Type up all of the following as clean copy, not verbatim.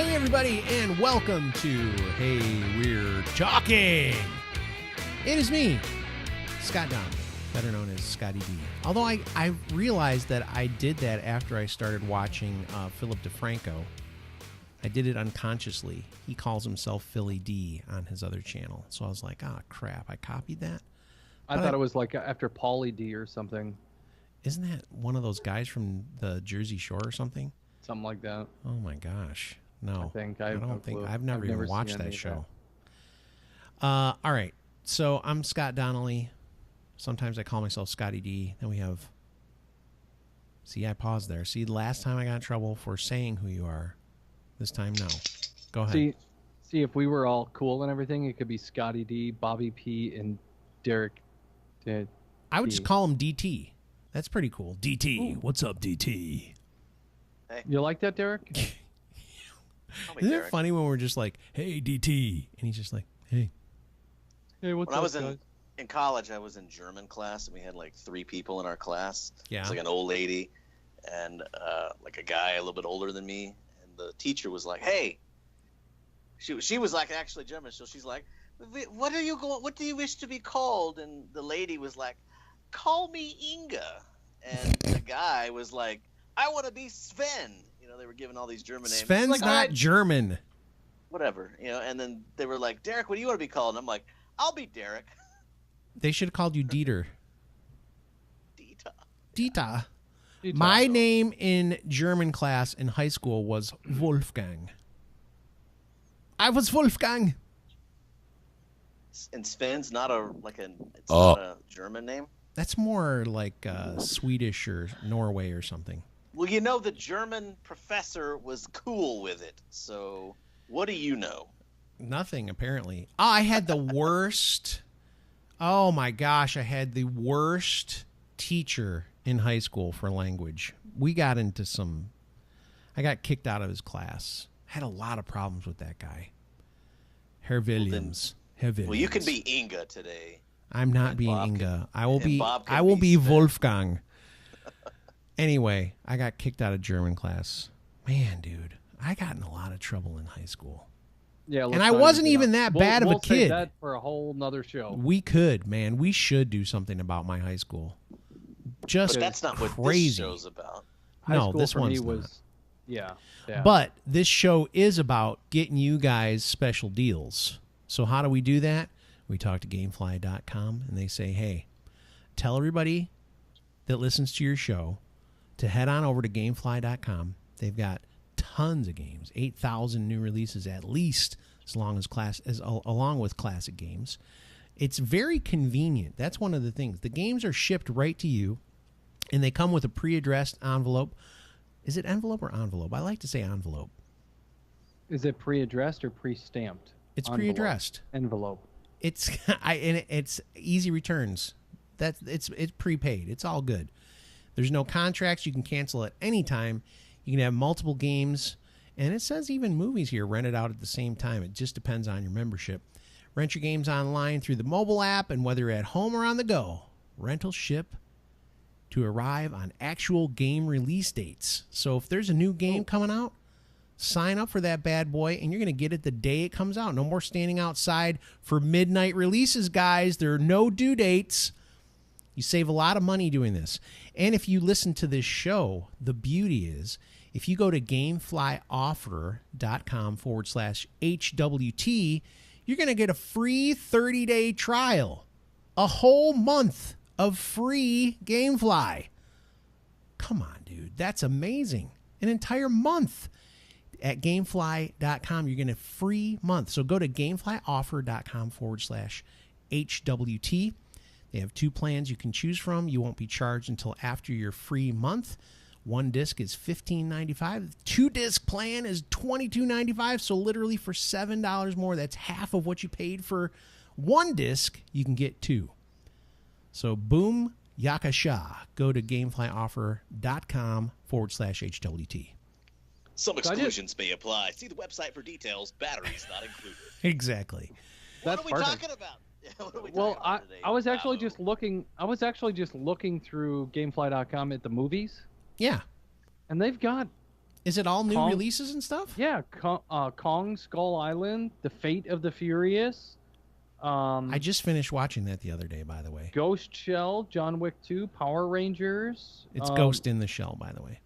morning, everybody, and welcome to Hey, We're Talking. It is me, Scott Donnelly, better known as Scotty D. Although I realized that I did that after I started watching Philip DeFranco. I did it unconsciously. He calls himself Philly D on his other channel. So I was like, ah, crap, I copied that. I thought it was like after Pauly D or something. Isn't that one of those guys from the Jersey Shore or something? Something like that. Oh, my gosh. No, I don't think. clue. I've never even watched seen that any show. All right. So I'm Scott Donnelly. Sometimes I call myself Scotty D. Then we have... See, I paused there. See, last time I got in trouble for saying who you are. This time, no. Go ahead. See, if we were all cool and everything, it could be Scotty D, Bobby P, and Derek. I would just call him DT. That's pretty cool. DT. Ooh. What's up, DT? Hey. You like that, Derek? Isn't it funny when we're just like, hey, DT? And he's just like, hey. Hey, what's when up, I was guys? in college, I was in German class, and we had like 3 people in our class. Yeah. It was like an old lady and like a guy a little bit older than me. And the teacher was like, hey. She was like actually German, so she's like, what do you wish to be called? And the lady was like, call me Inga. And the guy was like, I want to be Sven. You know, they were giving all these German names. Sven's like, not German. Whatever, you know. And then they were like, Derek, what do you want to be called? And I'm like, I'll be Derek. They should have called you Dieter. Dieter. My name in German class in high school was Wolfgang. I was Wolfgang. And Sven's not not a German name? That's more like Swedish or Norway or something. Well, you know, the German professor was cool with it. So what do you know? Nothing, apparently. Oh, I had the worst. Oh, my gosh. I had the worst teacher in high school for language. We got into I got kicked out of his class. I had a lot of problems with that guy. Herr Williams. Well, you can be Inga today. I'm not being Inga. I will be Sven. Wolfgang. Anyway, I got kicked out of German class. Man, dude, I got in a lot of trouble in high school. Yeah, and I wasn't even that bad of a kid. We'll save that for a whole nother show. We could, man. We should do something about my high school. Just but that's not crazy. What this show's about. No, this one's not. Yeah. But this show is about getting you guys special deals. So how do we do that? We talk to Gamefly.com, and they say, hey, tell everybody that listens to your show to head on over to Gamefly.com. They've got tons of games, 8,000 new releases at least, along with classic games. It's very convenient. That's one of the things. The games are shipped right to you, and they come with a pre-addressed envelope. Is it envelope or envelope? I like to say envelope. Is it pre-addressed or pre-stamped? It's pre-addressed. Envelope. It's it's easy returns. It's prepaid. It's all good. There's no contracts. You can cancel at any time. You can have multiple games, and it says even movies here rented out at the same time. It just depends on your membership. Rent your games online through the mobile app, and whether you're at home or on the go, rentals ship to arrive on actual game release dates. So if there's a new game coming out, sign up for that bad boy, and you're going to get it the day it comes out. No more standing outside for midnight releases, guys. There are no due dates. You save a lot of money doing this. And if you listen to this show, the beauty is if you go to gameflyoffer.com/HWT, you're going to get a free 30-day trial. A whole month of free Gamefly. Come on, dude. That's amazing. An entire month. At Gamefly.com, you're getting a free month. So go to Gameflyoffer.com/HWT. They have 2 plans you can choose from. You won't be charged until after your free month. 1 disc is $15.95. 2-disc plan is $22.95. So literally for $7 more, that's half of what you paid for 1 disc. You can get 2. So boom, yakasha. Go to Gameflyoffer.com/HWT. Some exclusions may apply. See the website for details. Batteries not included. Exactly. What are we talking about? Well, I was actually just looking. I was actually just looking through Gamefly.com at the movies. Yeah. And they've got Is it all new Kong- releases and stuff? Yeah, Kong Skull Island, The Fate of the Furious. I just finished watching that the other day, by the way. Ghost Shell, John Wick 2, Power Rangers. It's Ghost in the Shell, by the way.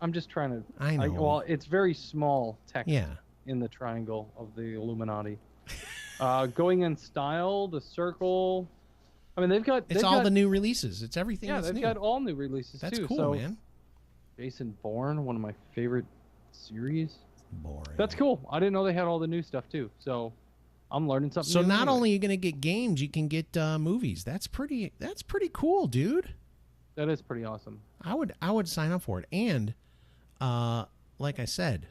I'm just trying to. I know. Well, it's very small text Yeah. in the triangle of the Illuminati. Going in Style, The Circle. I mean, It's all the new releases. It's everything. Yeah, that's they've new. got all new releases That's too. cool, so, man. Jason Bourne, one of my favorite series. Boring. That's cool. I didn't know they had all the new stuff too. So I'm learning something. So new not anyway. only are you going to get games, you can get movies. That's pretty cool, dude. That is pretty awesome. I would sign up for it. And like I said,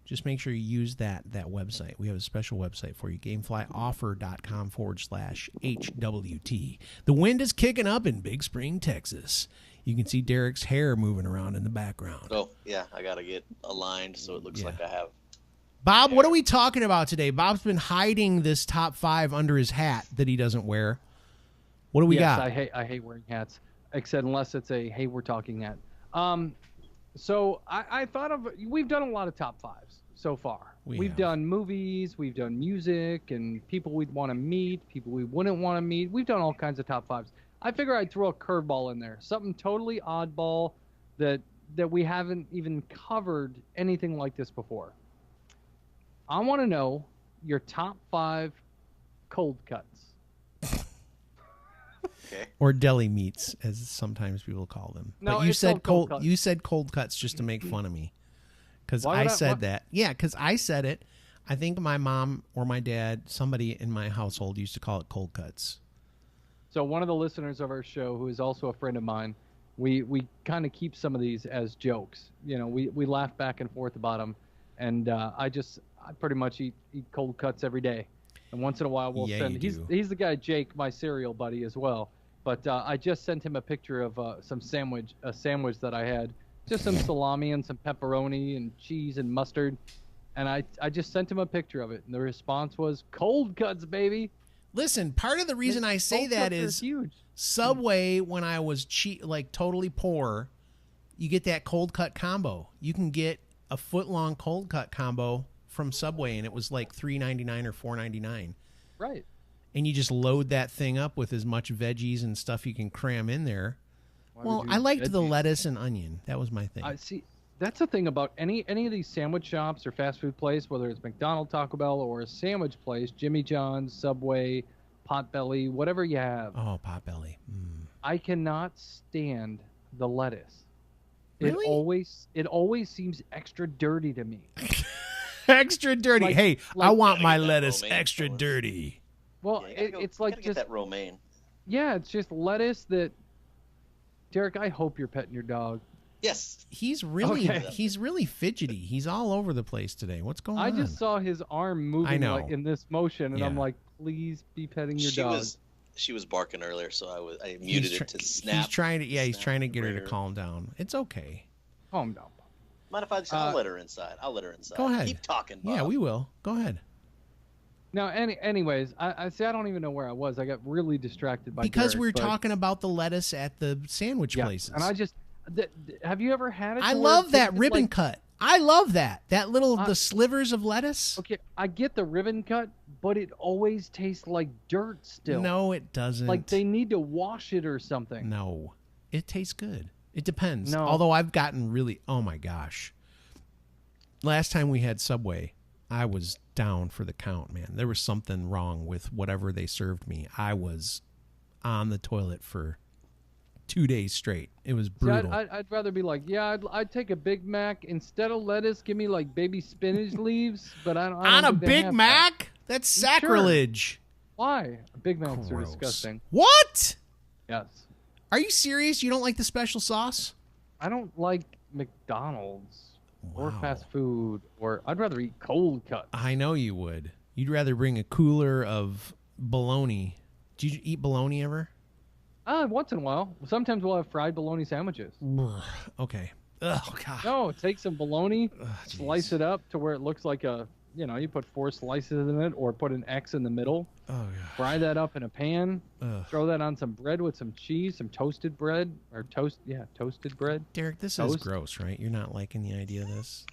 just make sure you use that website. We have a special website for you, gameflyoffer.com/HWT. The wind is kicking up in Big Spring, Texas. You can see Derek's hair moving around in the background. Oh, yeah, I got to get aligned so it looks like I have. Bob, what are we talking about today? Bob's been hiding this top 5 under his hat that he doesn't wear. What do we got? I hate wearing hats, except unless it's a hey, we're talking hat. So I thought of, we've done a lot of top 5s so far. We've done movies, we've done music, and people we'd want to meet, people we wouldn't want to meet. We've done all kinds of top 5s. I figure I'd throw a curveball in there, something totally oddball that we haven't even covered anything like this before. I want to know your top 5 cold cuts. Okay. Or deli meats, as sometimes people call them. No, but you it's said called cold cold. cuts. You said cold cuts just to make fun of me, because Why I would I- said what? that. Yeah, because I said it. I think my mom or my dad, somebody in my household, used to call it cold cuts. So one of the listeners of our show, who is also a friend of mine, we kind of keep some of these as jokes. You know, we laugh back and forth about them, and I pretty much eat cold cuts every day, and once in a while we'll Yeah, send. you do. He's the guy Jake, my cereal buddy as well. But I just sent him a picture of a sandwich that I had, just some salami and some pepperoni and cheese and mustard, and I just sent him a picture of it, and the response was cold cuts, baby. Listen, part of the reason I say Cold that cuts are is huge. Subway, when I was cheap, like totally poor, you get that cold cut combo. You can get a foot-long cold cut combo from Subway, and it was like $3.99 or $4.99. Right. And you just load that thing up with as much veggies and stuff you can cram in there. Why Well, would you I liked the veggie? lettuce and onion. That was my thing. I see. That's the thing about any of these sandwich shops or fast food place, whether it's McDonald's, Taco Bell, or a sandwich place, Jimmy John's, Subway, Potbelly, whatever you have. Oh, Potbelly. I cannot stand the lettuce. Really? It always seems extra dirty to me. Extra dirty. Like- Hey, like- I want my Gotta get that lettuce romaine, extra fellas. dirty. Well, Yeah, you gotta it's like get just that romaine. yeah, it's just lettuce that. Derek, I hope you're petting your dog. Yes. He's really Okay. fidgety. He's all over the place today. What's going on? I just saw his arm moving know. like in this motion, and I'm Yeah. like, please be petting your dog. She was barking earlier, so I muted it to snap. He's trying to he's snap trying to get her right to calm down. It's okay. Calm down. Mind if I'll let her inside? I'll let her inside. Go ahead. Keep talking, Bob. Yeah, we will. Go ahead. Now, anyways, I see. I don't even know where I was. I got really distracted by Because Derek, we're but- talking about the lettuce at the sandwich yeah, places. and I just have you ever had it? I to where love it that tasted ribbon like- cut. I love that. That little I- the slivers of lettuce. Okay, I get the ribbon cut, but it always tastes like dirt still. No, it doesn't. Like they need to wash it or something. No. It tastes good. It depends. No. Although I've gotten really oh my gosh. Last time we had Subway, I was down for the count, man. There was something wrong with whatever they served me. I was on the toilet for 2 days straight. It was See, brutal. I'd rather be like, yeah, I'd take a Big Mac instead of lettuce. Give me like baby spinach leaves, but I don't. on a think they Big have that. Mac? That's Sure. sacrilege. Why? Big Macs are Gross. disgusting. What? Yes. Are you serious? You don't like the special sauce? I don't like McDonald's or Wow. fast food, or I'd rather eat cold cuts. I know you would. You'd rather bring a cooler of bologna. Do you eat bologna ever? Once in a while. Sometimes we'll have fried bologna sandwiches. Okay. Oh God. No, take some bologna, Ugh, jeez. slice it up to where it looks like you put 4 slices in it, or put an X in the middle. Oh God. Fry that up in a pan. Ugh. Throw that on some bread with some cheese, some toasted bread, or toasted bread. Derek, this is Toast? gross, right? You're not liking the idea of this?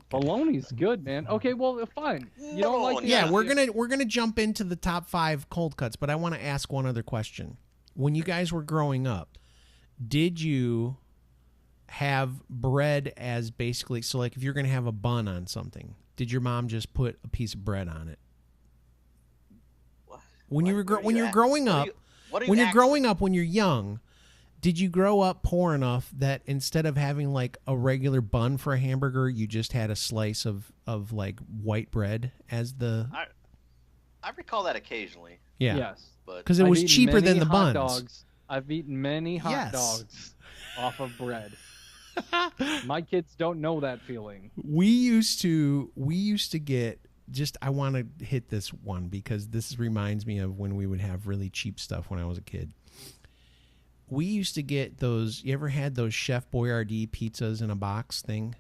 Bologna's good, man. Okay, well, fine. You don't like the Yeah, idea. we're gonna jump into the top 5 cold cuts, but I want to ask one other question. When you guys were growing up, did you have bread as basically, so like if you're gonna have a bun on something, did your mom just put a piece of bread on it? When you were when you're growing up, when you're growing up, when you're young, did you grow up poor enough that instead of having like a regular bun for a hamburger, you just had a slice of like white bread as the? I recall that occasionally. Yeah. Yes. Because it was cheaper than the buns. Dogs. I've eaten many hot dogs off of bread. My kids don't know that feeling. We used to get just, I want to hit this one because this reminds me of when we would have really cheap stuff when I was a kid. We used to get those, you ever had those Chef Boyardee pizzas in a box thing?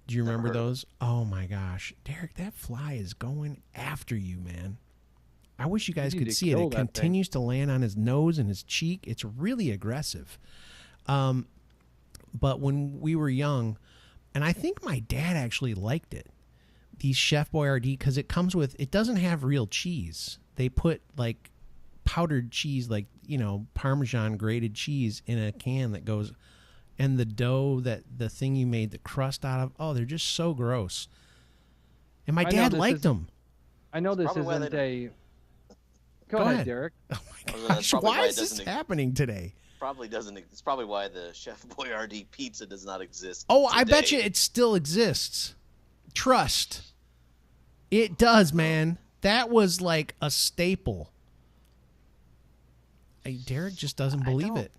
Do you remember those? Oh my gosh. Derek, that fly is going after you, man. I wish you guys could see it. It continues to land on his nose and his cheek. It's really aggressive. But when we were young, and I think my dad actually liked it, these Chef Boyardee, because it comes with, it doesn't have real cheese. They put like powdered cheese, like, you know, Parmesan grated cheese in a can that goes, and the dough, that the thing you made the crust out of, oh, they're just so gross. And my dad liked them. I know this isn't a... Go ahead, Derek. Oh my gosh, why is this happening today? It's probably why the Chef Boyardee pizza does not exist. Oh, today. I bet you it still exists. Trust. It does, man. That was like a staple. Derek just doesn't believe it.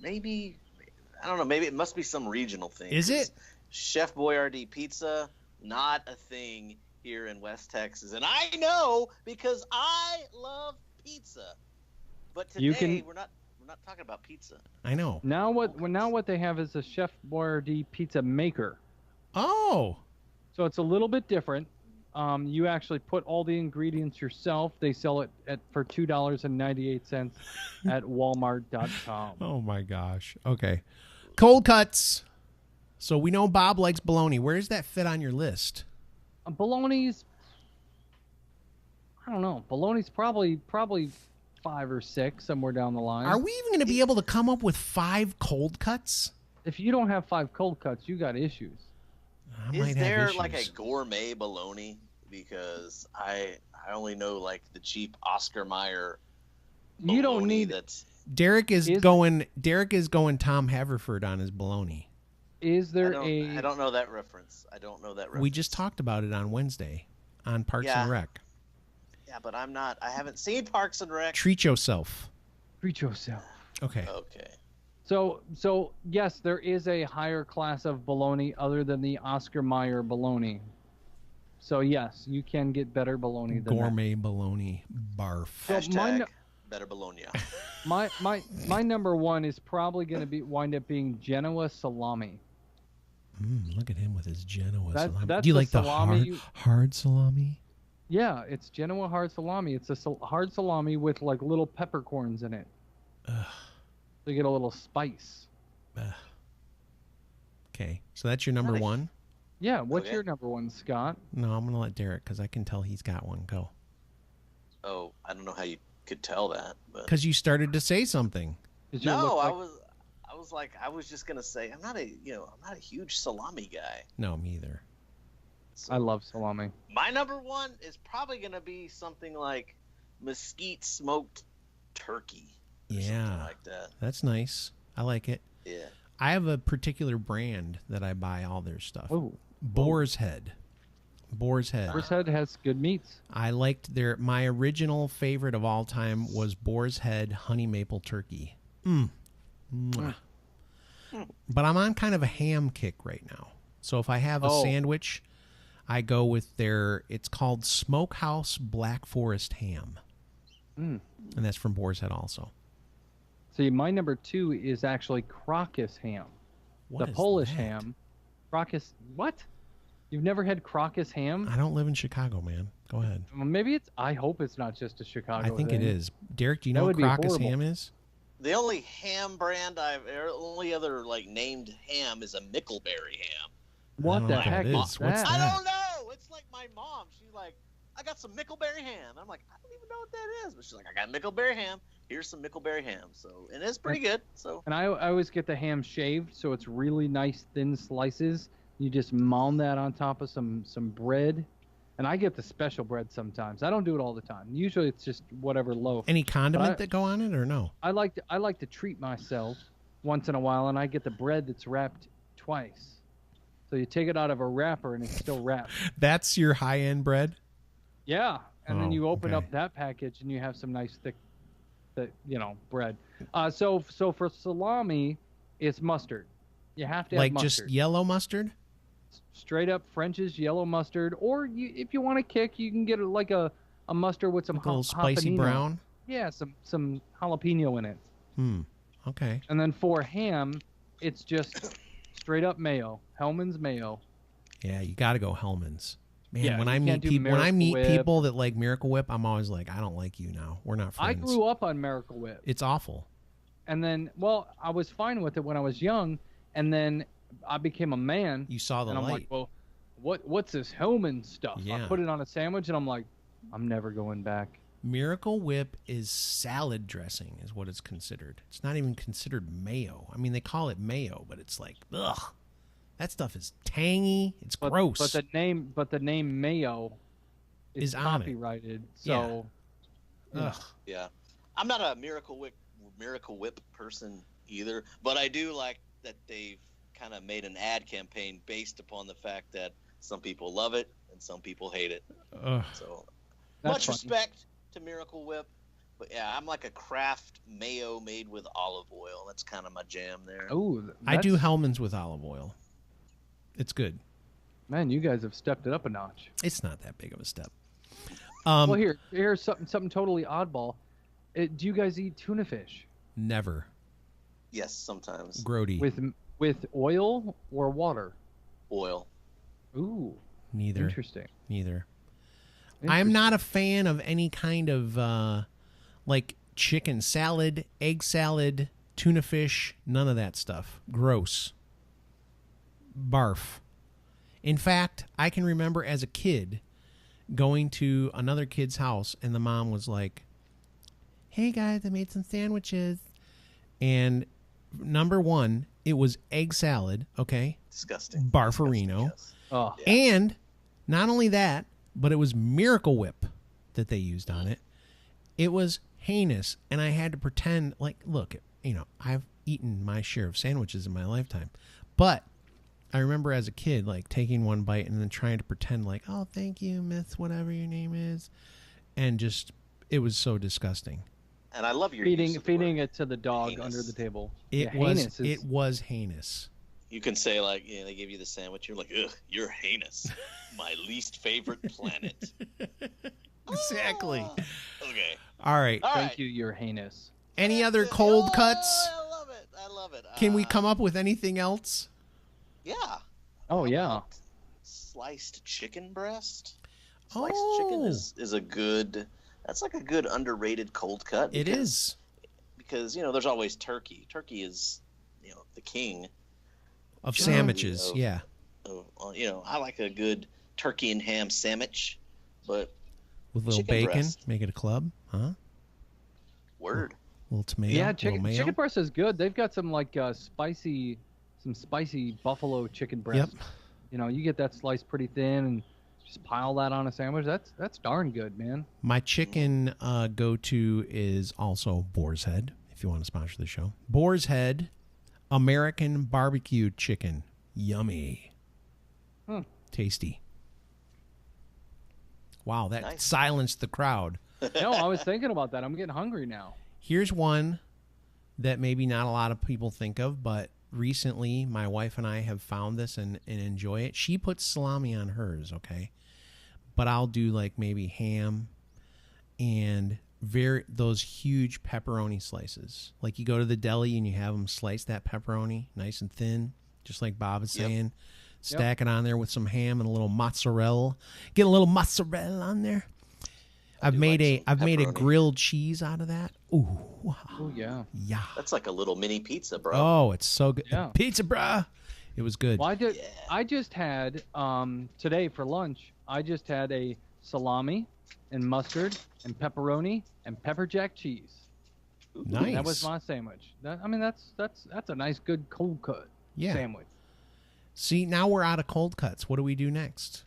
Maybe, I don't know. Maybe it must be some regional thing. Is it? Chef Boyardee pizza, not a thing here in West Texas. And I know because I love pizza. But today we're not talking about pizza. I know. Now what they have is a Chef Boyardee pizza maker. Oh. So it's a little bit different. You actually put all the ingredients yourself. They sell it for $2.98 at Walmart.com. Oh my gosh. Okay. Cold cuts. So we know Bob likes bologna. Where does that fit on your list? Bologna's, I don't know. Bologna's probably 5 or 6 somewhere down the line. Are we even going to be able to come up with 5 cold cuts? If you don't have 5 cold cuts, you got issues. Is there like a gourmet bologna? Because I only know like the cheap Oscar Mayer bologna. You don't need that. Derek is going Tom Haverford on his bologna. Is there I don't know that reference. We just talked about it on Wednesday on Parks and Rec. Yeah, but I haven't seen Parks and Rec. Treat yourself. Okay. So yes, there is a higher class of bologna other than the Oscar Mayer bologna. So yes, you can get better bologna than gourmet bologna. Barf. So better bologna. My number 1 is probably going to wind up being Genoa salami. Look at him with his Genoa salami. That's Do you like the salami hard salami? Yeah, it's Genoa hard salami. It's a hard salami with like little peppercorns in it. Ugh. So you get a little spice. Okay, so that's your number 1? Yeah, what's your number 1, Scott? No, I'm going to let Derek, because I can tell he's got one. Go. Oh, I don't know how you could tell that. Because you started to say something. No, I was just going to say, I'm not a huge salami guy. No, me either. So I love salami. My number 1 is probably going to be something like mesquite smoked turkey. Yeah, like that. That's nice. I like it. Yeah. I have a particular brand that I buy all their stuff. Oh. Boar's Head. Boar's Head. Boar's Head has good meats. I liked my original favorite of all time was Boar's Head Honey Maple Turkey. But I'm on kind of a ham kick right now. So if I have a sandwich, I go with it's called Smokehouse Black Forest Ham. And that's from Boar's Head also. See, my number 2 is actually Crocus ham. The Polish ham. Crocus, what? You've never had Crocus ham? I don't live in Chicago, man. Go ahead. Well, I hope it's not just a Chicago I think thing. it is. Derek, do you know what Crocus ham is? The only ham brand only other like named ham is a Mickleberry ham. What the heck is that? I don't know. It's like my mom. She's like, I got some Mickleberry ham. I'm like, I don't even know what that is. But she's like, I got Mickleberry ham. Here's some Mickleberry ham. So, and it's pretty good. So, and I always get the ham shaved, so it's really nice thin slices. You just mound that on top of some bread. And I get the special bread sometimes. I don't do it all the time. Usually it's just whatever loaf. Any condiment that go on it or no? I like to treat myself once in a while, and I get the bread that's wrapped twice. So you take it out of a wrapper and it's still wrapped. That's your high-end bread? Yeah. And then you open up that package and you have some nice thick bread. So for salami, it's mustard. You have to have mustard. Like just yellow mustard? Straight up French's yellow mustard, or if you want to kick, you can get like a mustard with some like a little spicy brown. Yeah, some jalapeno in it. Okay. And then for ham, it's just straight up mayo, Hellman's mayo. Yeah, you got to go Hellman's. Man, yeah, when I meet people that like Miracle Whip, I'm always like, I don't like you now. We're not friends. I grew up on Miracle Whip. It's awful. And then, well, I was fine with it when I was young, and then I became a man. You saw the light. I'm like, well, what's this Hellman's stuff? Yeah. I put it on a sandwich, and I'm like, I'm never going back. Miracle Whip is salad dressing, is what it's considered. It's not even considered mayo. I mean, they call it mayo, but it's like, ugh. That stuff is tangy. It's gross. But the name mayo is copyrighted. So, ugh. Yeah, I'm not a Miracle Whip person either, but I do like that they've kind of made an ad campaign based upon the fact that some people love it and some people hate it. So much respect to Miracle Whip, but yeah, I'm like a Kraft mayo made with olive oil. That's kind of my jam there. Oh, I do Hellman's with olive oil. It's good. Man, you guys have stepped it up a notch. It's not that big of a step. Well, here's something totally oddball. Do you guys eat tuna fish? Never. Yes, sometimes. Grody. With oil or water? Oil. Ooh. Neither. Interesting. Neither. I'm not a fan of any kind of like chicken salad, egg salad, tuna fish, none of that stuff. Gross. Barf. In fact, I can remember as a kid going to another kid's house and the mom was like, hey guys, I made some sandwiches. And number one, it was egg salad, okay? Disgusting. Barfarino. Disgusting, yes. Oh. Yeah. And not only that, but it was Miracle Whip that they used on it. It was heinous, and I had to pretend like, look, I've eaten my share of sandwiches in my lifetime. But I remember as a kid, like, taking one bite and then trying to pretend like, oh, thank you, Miss whatever your name is. And just, it was so disgusting. And I love your feeding it to the dog heinous. Under the table. It was heinous. You can say, like, they give you the sandwich. You're like, ugh, you're heinous. My least favorite planet. Exactly. Okay. All right. Thank you, you're heinous. Any other cold cuts? I love it. Can we come up with anything else? Yeah. Oh, yeah. Sliced chicken breast. Sliced chicken is a good... That's like a good underrated cold cut. It is. Because, there's always turkey. Turkey is, the king. Of sandwiches, yeah. I like a good turkey and ham sandwich, but with a little bacon, breast. Make it a club, huh? Word. A little tomato. Yeah, chicken breast is good. They've got some like spicy buffalo chicken breast. Yep. You get that sliced pretty thin and just pile that on a sandwich. That's darn good, man. My chicken go-to is also Boar's Head. If you want to sponsor the show, Boar's Head, American barbecue chicken, yummy, tasty. Wow, that silenced the crowd. No, I was thinking about that. I'm getting hungry now. Here's one that maybe not a lot of people think of, but recently my wife and I have found this and enjoy it. She puts salami on hers, okay? But I'll do like maybe ham and those huge pepperoni slices. Like you go to the deli and you have them slice that pepperoni nice and thin, just like Bob is saying. Stack it on there with some ham and a little mozzarella. Get a little mozzarella on there. I've made a pepperoni. grilled cheese out of that. Ooh. Oh yeah. Yeah. That's like a little mini pizza, bro. Oh, it's so good. Yeah. Pizza, bruh. It was good. Well, I just had today for lunch. I just had a salami and mustard and pepperoni and pepper jack cheese. Nice. That was my sandwich. That's a nice good cold cut sandwich. See, now we're out of cold cuts. What do we do next?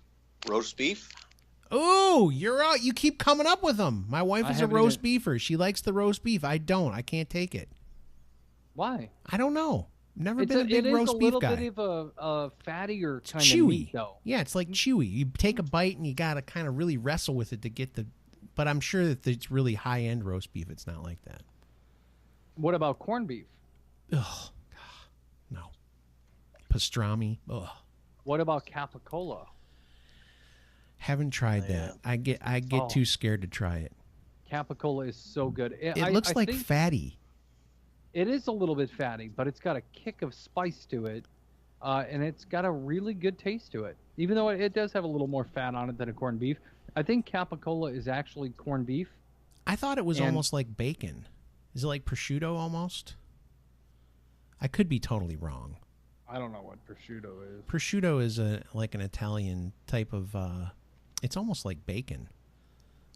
Roast beef. Oh, you're out. You keep coming up with them. My wife is a roast beefer. She likes the roast beef. I don't. I can't take it. Why? I don't know. Never been a big roast beef guy. It is a little bit of a fattier kind chewy. of meat, though. Yeah, it's like chewy. You take a bite and you got to kind of really wrestle with it to get the... But I'm sure that it's really high-end roast beef. It's not like that. What about corned beef? Ugh. No. Pastrami. Ugh. What about capicola? Haven't tried that. I get too scared to try it. Capicola is so good. It looks like fatty. It is a little bit fatty, but it's got a kick of spice to it, and it's got a really good taste to it. Even though it does have a little more fat on it than a corned beef, I think capicola is actually corned beef. I thought it was almost like bacon. Is it like prosciutto almost? I could be totally wrong. I don't know what prosciutto is. Prosciutto is like an Italian type of... it's almost like bacon,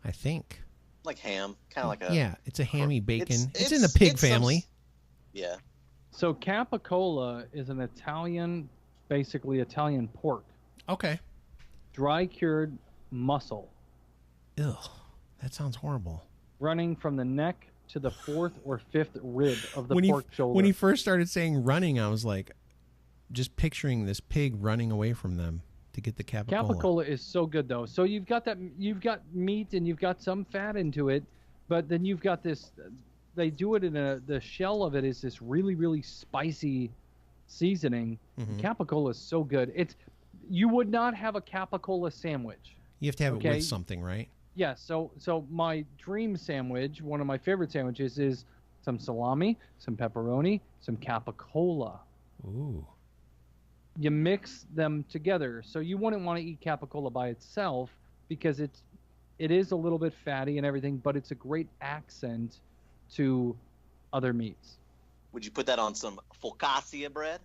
I think. Like ham, kind of like a... Yeah, it's a hammy bacon. It's in the pig family. Yeah. So capicola is an basically Italian pork. Okay. Dry cured muscle. Ugh, that sounds horrible. Running from the neck to the fourth or fifth rib of the pork shoulder. When he first started saying running, I was like, just picturing this pig running away from them to get the capicola. Capicola is so good though. So you've got meat and you've got some fat into it, but then you've got this. They do it in the shell of it is this really, really spicy seasoning. Mm-hmm. Capicola is so good. You would not have a capicola sandwich. You have to have it with something, right? Yeah. So my dream sandwich, one of my favorite sandwiches, is some salami, some pepperoni, some capicola. Ooh. You mix them together. So you wouldn't want to eat capicola by itself because it is a little bit fatty and everything, but it's a great accent to other meats. Would you put that on some focaccia bread?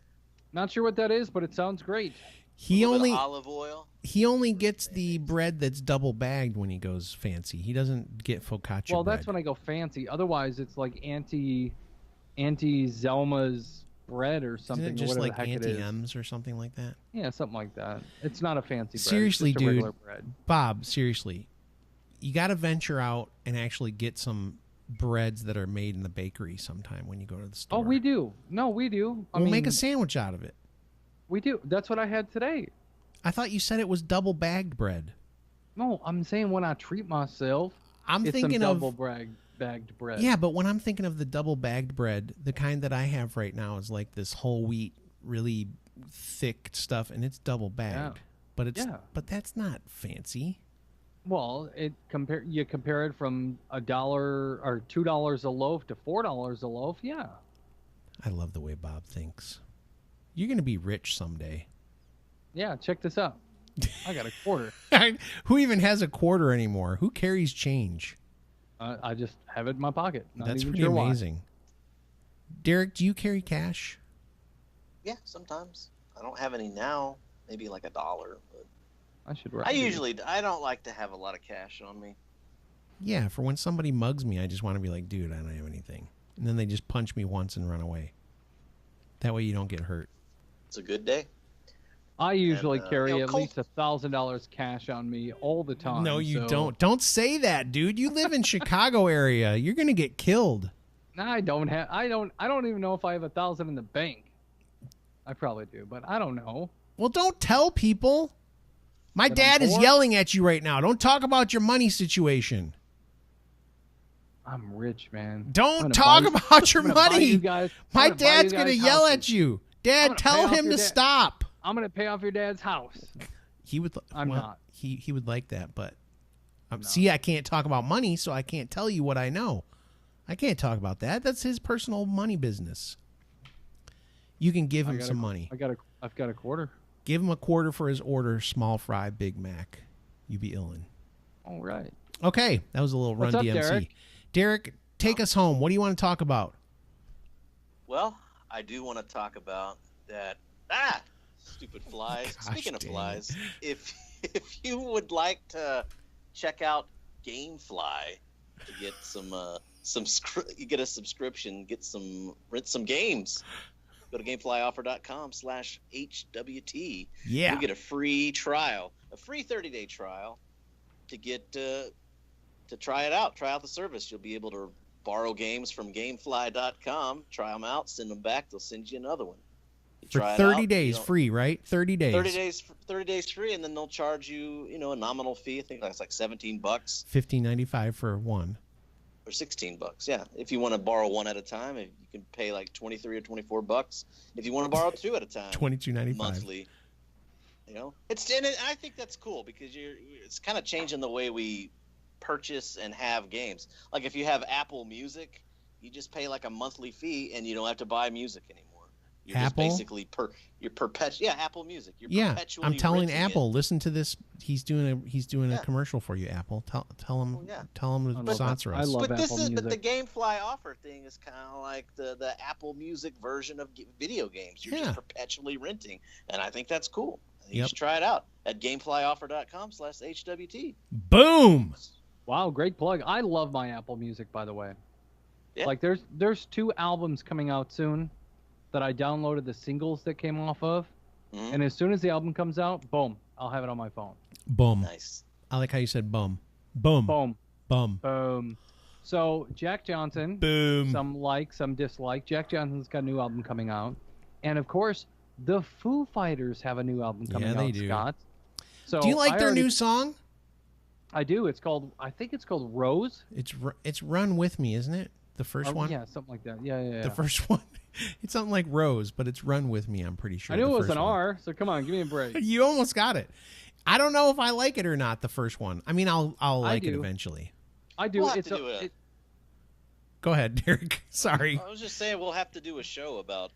Not sure what that is, but it sounds great. Olive oil. He only gets the bread that's double bagged when he goes fancy. He doesn't get focaccia Well, bread. that's when I go fancy. Otherwise, it's like Auntie Zelma's bread or something. Isn't it just or like Auntie Auntie M's or something like that? Yeah, something like that. It's not a fancy bread. Seriously, it's just a regular dude. bread. Bob, seriously. You got to venture out and actually get some breads that are made in the bakery sometime when you go to the store. Oh, we do. No, we do. We'll make a sandwich out of it. We do. That's what I had today. I thought you said it was double bagged bread. No, I'm saying when I treat myself, it's thinking some of double bagged bread. Yeah, but when I'm thinking of the double bagged bread, the kind that I have right now is like this whole wheat, really thick stuff, and it's double bagged. Yeah. But that's not fancy. Well, you compare it from $1 or $2 a loaf to $4 a loaf. Yeah. I love the way Bob thinks. You're going to be rich someday. Yeah, check this out. I got a quarter. Who even has a quarter anymore? Who carries change? I just have it in my pocket. That's pretty amazing. Derek, do you carry cash? Yeah, sometimes. I don't have any now. Maybe like $1. But I don't like to have a lot of cash on me. Yeah, for when somebody mugs me, I just want to be like, dude, I don't have anything. And then they just punch me once and run away. That way you don't get hurt. It's a good day. I usually carry at least $1,000 cash on me all the time. No, you don't. Don't say that, dude. You live in Chicago area. You're gonna get killed. No, I don't have. I don't even know if I have 1,000 in the bank. I probably do, but I don't know. Well, don't tell people. My dad is yelling at you right now. Don't talk about your money situation. I'm rich, man. Don't talk about your money. My dad's gonna yell at you. Dad, tell him to stop. I'm gonna pay off your dad's house. He would. I'm not. He would like that, but see, I can't talk about money, so I can't tell you what I know. I can't talk about that. That's his personal money business. You can give him some money. I've got a quarter. Give him a quarter for his order, small fry, Big Mac. You be illin'. All right. Okay, that was a little Run What's up, DMC. Derek? Derek, take us home. What do you want to talk about? Well, I do want to talk about that. Stupid flies. Gosh, Speaking of dang flies, if you would like to check out GameFly to get you get a subscription, rent some games. Go to GameFlyOffer.com/HWT. Yeah. You'll get a free trial, a free 30-day trial to get to try it out. Try out the service. You'll be able to borrow games from GameFly.com, try them out, send them back. They'll send you another one. For 30 days free, right? 30 days. 30 days free, and then they'll charge you, a nominal fee. I think that's like $17. $15.95 for one. Or $16. Yeah. If you want to borrow one at a time, you can pay like $23 or $24. If you want to borrow two at a time, $22.95 monthly. I think that's cool because it's kind of changing the way we purchase and have games. Like if you have Apple Music, you just pay like a monthly fee and you don't have to buy music anymore. You're Apple? just basically Apple Music. You're perpetually I'm telling renting Apple, it. listen to this. He's doing a commercial for you, Apple. Tell him to sponsor us. I love But Apple Music. But the GameFly offer thing is kind of like the Apple Music version of video games. You're just perpetually renting, and I think that's cool. You should try it out at GameFlyOffer.com/HWT. Boom! Wow, great plug. I love my Apple Music, by the way. Yeah. Like there's 2 albums coming out soon that I downloaded the singles that came off of, and as soon as the album comes out, boom, I'll have it on my phone. Boom. Nice. I like how you said bum. Boom. Boom. Bum. Boom. So Jack Johnson, Boom. some like, some dislike. Jack Johnson's got a new album coming out, and of course, the Foo Fighters have a new album coming out. they do. Scott. So Do you like their new song? I do. I think it's called Rose. It's Run With Me, isn't it? The first one? Yeah, something like that. Yeah. The first one. It's something like Rose, but it's Run With Me, I'm pretty sure. I knew the it was first an one. R, so come on, give me a break. You almost got it. I don't know if I like it or not, the first one. I mean, I'll like it eventually. I do. We'll have to do it. Go ahead, Derek. Sorry. I was just saying we'll have to do a show about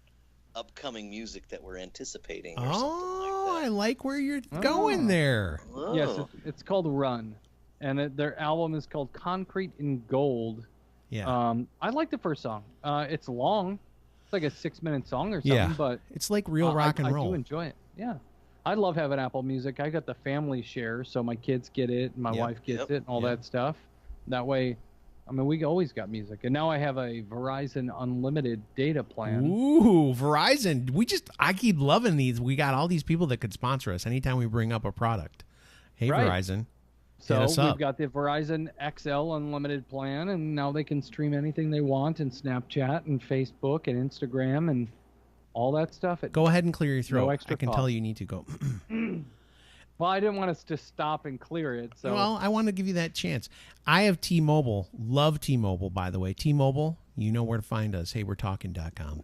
upcoming music that we're anticipating or something like that. I like where you're going there. Oh. Yes, it's called Run, and their album is called Concrete in Gold. Yeah. I like the first song. It's long. It's like a 6-minute song or something, but it's like real rock and roll. I do enjoy it. Yeah. I love having Apple Music. I got the family share, so my kids get it, and my wife gets it, and all that stuff. That way, I mean, we always got music. And now I have a Verizon unlimited data plan. Ooh, Verizon. I keep loving these. We got all these people that could sponsor us anytime we bring up a product. Hey, Right. Verizon. So hit us we've up. got the Verizon XL unlimited plan, and now they can stream anything they want in Snapchat and Facebook and Instagram and all that stuff. Go ahead and clear your throat. extra I can cost. tell you need to go. Well, I didn't want us to stop and clear it. So Well, I want to give you that chance. I have T-Mobile. Love T-Mobile, by the way. T-Mobile, you know where to find us. HeyWe'reTalking.com.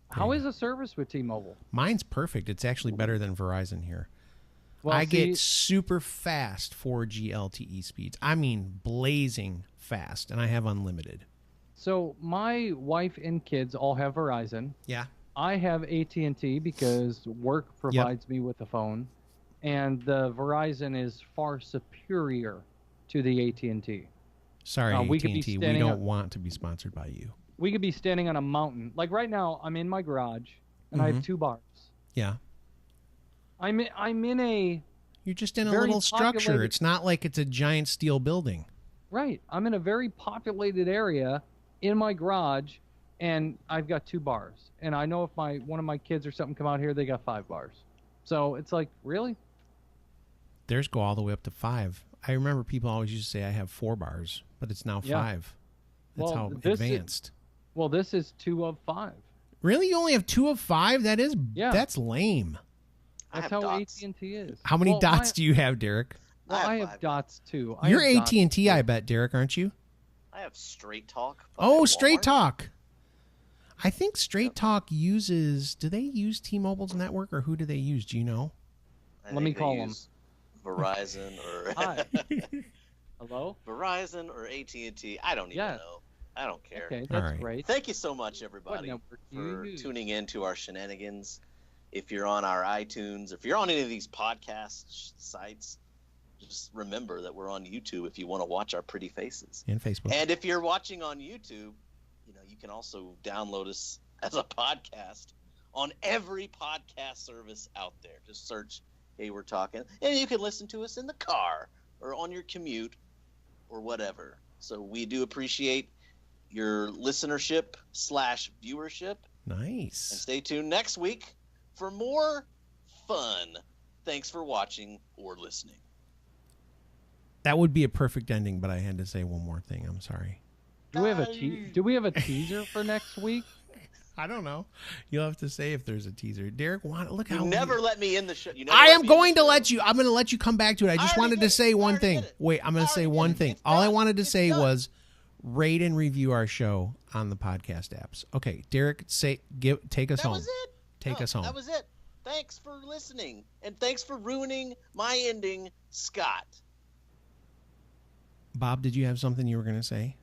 how is the service with T-Mobile? Mine's perfect. It's actually better than Verizon here. Well, I get super fast 4G LTE speeds. I mean, blazing fast, and I have unlimited. So my wife and kids all have Verizon. Yeah. I have AT&T because work provides me with a phone, and the Verizon is far superior to the AT&T. Sorry, we could be AT&T. We standing don't up- want to be sponsored by you. We could be standing on a mountain. Like right now, I'm in my garage, and I have 2 bars. Yeah. I'm in a You're just in a very little structure. populated- It's not like it's a giant steel building. right. I'm in a very populated area in my garage, and I've got 2 bars. And I know if one of my kids or something come out here, they got 5 bars. So it's like, really? Theirs go all the way up to 5. I remember people always used to say I have 4 bars, but it's now 5. That's Well, how this advanced. Well, this is 2 of 5. Really? You only have 2 of 5? Yeah. That's lame. I That's have how dots. AT&T is. How many Well, dots do you have, Derek? Well, I have 5 dots too. You're have dots, AT&T, too. I bet, Derek, aren't you? I have Straight Talk. Oh, by Straight Walmart. Talk. I think Straight Talk uses... Do they use T-Mobile's network, or who do they use? Do you know? I Let me think they call 'em. use Verizon or Hi. Hello? Verizon or AT&T. I don't even Yes. know. I don't care. Okay, All that's right. great. Thank you so much, everybody, network do for you use? tuning in to our shenanigans. If you're on our iTunes, if you're on any of these podcast sites, just remember that we're on YouTube if you want to watch our pretty faces. And Facebook. And if you're watching on YouTube, you can also download us as a podcast on every podcast service out there. Just search Hey We're Talking, and you can listen to us in the car or on your commute or whatever. So we do appreciate your listenership / viewership. Nice. And stay tuned next week for more fun. Thanks for watching or listening. That would be a perfect ending, but I had to say one more thing. I'm sorry. Do we have a teaser for next week? I don't know. You'll have to say if there's a teaser. Derek, look how you never let me in the show. I am going to let you. I'm going to let you come back to it. I just wanted to say one thing. Wait, I'm going to say one thing. All I wanted to say was rate and review our show on the podcast apps. Okay, Derek, take us home. That was it. Take us home. That was it. Thanks for listening, and thanks for ruining my ending, Scott. Bob, did you have something you were going to say?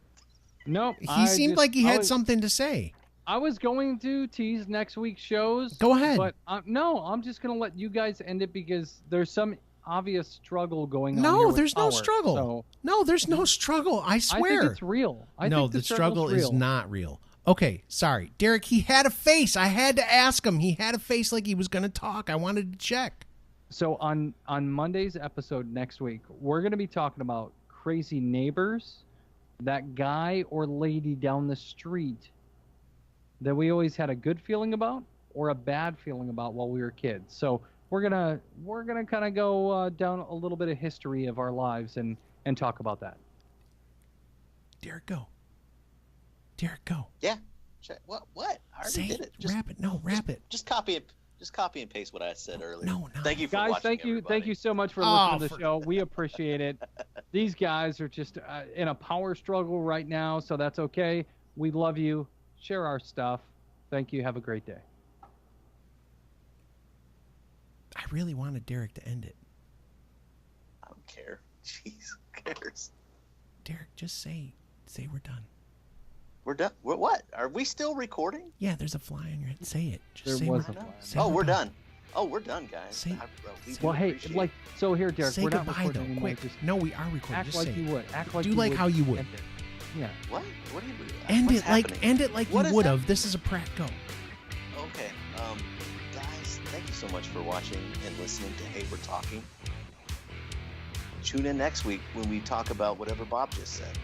Nope. He seemed like he had something to say. I was going to tease next week's shows. Go ahead. But no, I'm just going to let you guys end it because there's some obvious struggle going on. No, here there's no power, struggle. So no, there's no struggle. I swear. I think it's real. No, the struggle is not real. Okay, sorry. Derek, he had a face. I had to ask him. He had a face like he was going to talk. I wanted to check. So on Monday's episode next week, we're going to be talking about crazy neighbors, that guy or lady down the street that we always had a good feeling about or a bad feeling about while we were kids. So we're gonna kind of go down a little bit of history of our lives and talk about that. Derek, go. Derek, go. Yeah. What? I already did it. Wrap it. No, wrap it. Just copy it. Just copy and paste what I said earlier. No. Thank you for guys, watching, thank you. everybody. Thank you so much for listening to the show. We appreciate it. These guys are just in a power struggle right now, so that's okay. We love you. Share our stuff. Thank you. Have a great day. I really wanted Derek to end it. I don't care. Jeez, who cares? Derek, just say we're done. We're done. What? Are we still recording? Yeah, there's a fly on your head. Say it. Just there say was we're a fly. say Oh, we're done. Oh, we're done, guys. Say, well, hey, like, so here, Derek, say we're not goodbye, recording though. anymore. Quick. Just No, we are recording. act Just like say you it. would. Act like Do you like would. how you would. End it. Yeah. What? What do you? End what's it happening? end it like What you is would that? have. This is a prank. Go. Okay. Guys, thank you so much for watching and listening to Hey We're Talking. Tune in next week when we talk about whatever Bob just said.